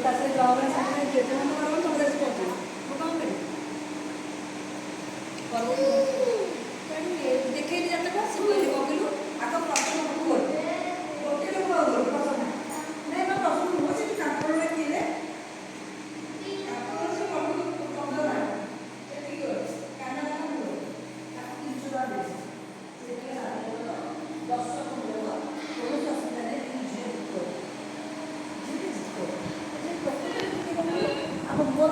ତାପରେ ଜବ୍ ସାଙ୍ଗରେ ଯେତେବେଳେ କରିବ ତୁମେ ଦେଶ କରୁଛ ମୁଁ କ'ଣ କରିବି ଦେଖେଇଲି ଯାତ୍ରା ସେ କହିଲେ କବିଲୁ ଆଗ ପ୍ରଥମ ଭୁଲ ଗୋଟେ ଲୋକ ପ୍ରଥମ ନାଇଁ ନା ପ୍ରଥମ ଭୁଲ ସେଠି କାପଡ଼ରେ ଥିଲେ କାପଡ଼ ସେ କବିକୁ ପନ୍ଦର ସେଠିକି କାନ ଭୁଲ ତାକୁ 300 ଟଙ୍କା ଦେଇଛି ସେ 10 କୌଣସି ଅସୁବିଧା ନାହିଁ ଝିଅ ଜିତ ଆମ ମୋର